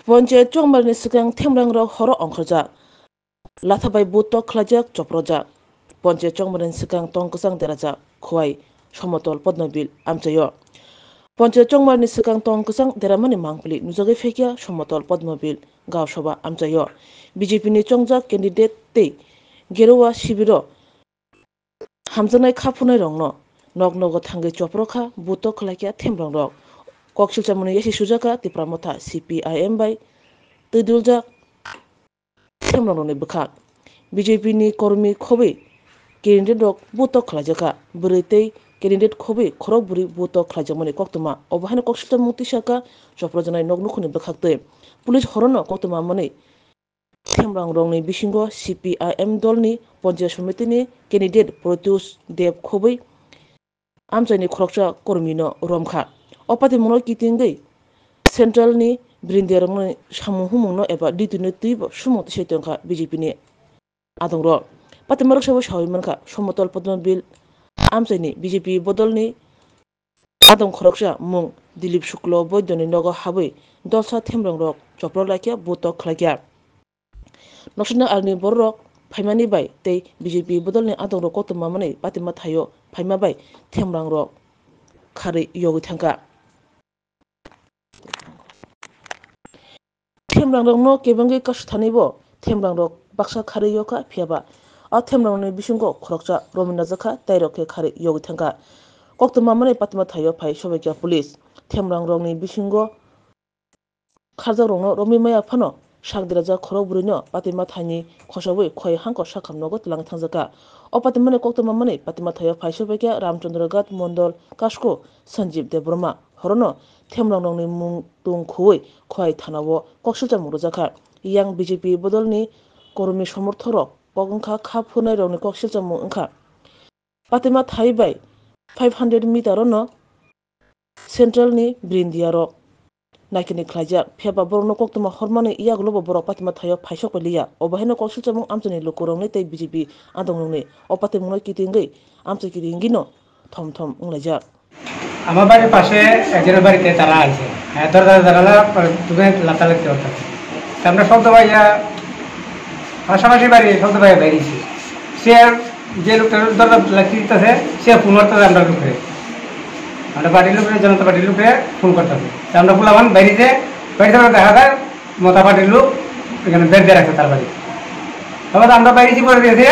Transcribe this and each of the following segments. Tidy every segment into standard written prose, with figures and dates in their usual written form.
পঞ্চায়েত চংমারনি সিগাং থেমরাংরক হর অংখরজাক লাথাবাই বুতো খ্লাজাক চপ্রজাক পঞ্চায়েত চংমারনি সিগাং তংকসাং দেরাজাক খোয়াই সমতল পদ্মবিল আমচায় পঞ্চায়েত চংমারনি সিগাং তংকসাং দেরামানি মাংপলি নুজাগে ফেকিয়া সমতল পদ্মবিল গাঁওসভা আমচায় বিজেপি ni চংজাক ক্যান্ডিডেট tei গেরুয়া শিবির হামজানাই খাফুনাই রংনো নগনগ থাঙ্গै চপ্রখা বুতো খ্লাইকিয়া থেমরাংরক কক্সিলচামনি ইয়াসি সুজাকা Tipra Motha CPIM bai teuduljak themrangrokni bwkhak BJP ni kormi khobi candidate rok buto khlaijaka bwrwi tei candidate khobi khorok bwrwi buto khlaijakmani koktoma obahani koksiltamung tisaka choprojanai nognukhuni bwkhaktwi police horono koktoma mani themrangrokni bisingo CPIM dolni panchayat samitini candidate Protyush Dev khobi amchaini khoroksa kormino romkha opati mungno kitingei central ni brinderangni samuhumungno eba dituni tuibo sumot seitongkha BJP ni adongro patimarok sabo sawimankha somotol podmabil amchaini BJP bodolni adong khoroksa mung Dilip Shukla boidoni nogo habai dolsa themrangrok choprolakia buto khlaikya noksina arni borok phaimani bai tei BJP bodolni adongrok kotoma mani patima thayo phaima bai themrangrok khari yogi thangka themrangrok no kebangai kasthanibo themrangrok baksa khari yoka phiaba a themrangrokni bisingo khoroksa romina jakha tairokhe khari yogi thangka koktoma mani patima thayo phai sobaikya police themrangrokni bisingo kharjakrokno romimaya phano sakdiraja khorok burino patima thaini khosabui khoi hangko sakhamnogo tlang thangjaka o patimani koktoma mani patima thayo phai sobaikya Ramchandra Gat Mondol Kasko Sanjeev Debroma horono themrangrokni mung tung khuwi khoi thanao koksilchamung rojaka yang BJP bodolni kormi somorthorok pogongkha khapfunai rokni koksilchamung wngkha patima thai bai 500 meter no central ni brindiarok naikini khlaijak pheba borokno koktoma hormani iyaglobo borok patima thayo phaisok paliya obahino koksilchamung amchani lukurokni tei BJP adongrokni opatimungno kitingei amchakiringino thomthom unglaijak আমার বাড়ির পাশে একজনের বাড়িতে তারা আছে দরজা দরজা তুমি লাতালাতি করতে আমরা সব ভাইয়া পাশাপাশি বাড়ি সব ভাইয়া বেরিয়েছি সে যে লোকটা দরজা লাগতে দিতেছে সে ফোন করতে আমরা লোকে আমরা বাড়ির লোকে জনতা পার্টির লোকে ফোন করতেছে আমরা বললাম বাড়িতে বাড়িতে দেখা যায় মতা পার্টির লোক এখানে বের দিয়ে রাখছে তার বাড়ি তারপর আমরা বেরিয়েছি পরে দিয়েছে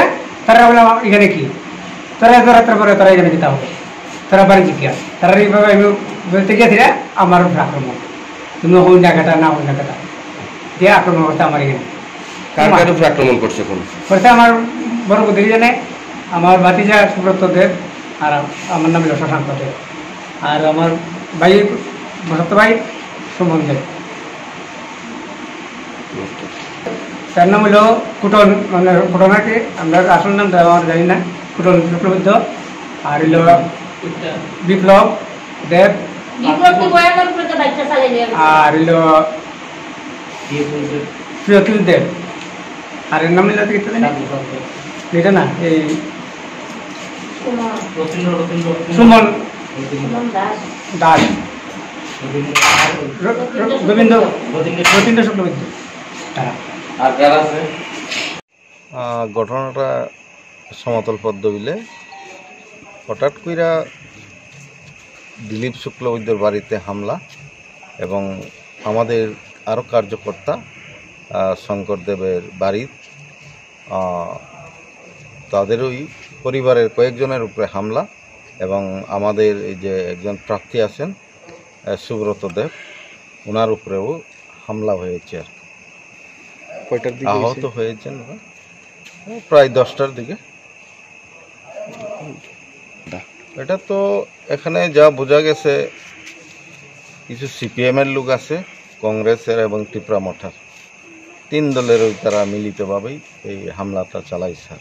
তারা বললাম এখানে কি তারা এত রাত্রে পরে তারা এখানে যেতে হবে তারা বাড়ি জিজ্ঞাসা তারা এইভাবে আমি বলতে গিয়েছিলে আমার আক্রমণ তুমি হই না কাটা না হই না কাটা দিয়ে আক্রমণ করতে আমার এখানে আক্রমণ করছে করতে আমার বড় বুদ্ধি জানে আমার ভাতিজা সুব্রত দেব আর আমার নাম হলো শশাঙ্ক দেব আর আমার ভাই বসন্ত ভাই সুমন দেব তার নাম হলো কুটন মানে কুটনাকে আমরা আসল নাম আমার জানি না কুটন বিপ্লবিদ্ধ আর হলো বিপ্লব দেব আর হলো প্রিয়তুল দেব আর এর নাম নিলে এটা না এই সুমন দাস গোবিন্দ রবীন্দ্র শুক্লবৈদ্য ঘটনাটা সমতল পদ্মবিলে হঠাৎ কইরা দিলীপ শুক্লবৈদ্যর বাড়িতে হামলা এবং আমাদের আরও কার্যকর্তা শঙ্করদেবের বাড়ির তাদেরই পরিবারের কয়েকজনের উপরে হামলা এবং আমাদের এই যে একজন প্রার্থী আছেন সুব্রত দেব ওনার উপরেও হামলা হয়েছে আর কয়টার দিকে আহত হয়েছেন প্রায় 10টার দিকে এটা তো এখানে যা বোঝা গেছে কিছু CPM এর লোক আছে কংগ্রেসের এবং টিপ্রামঠার 3 দলের তারা মিলিতভাবেই এই হামলাটা চালাইছে।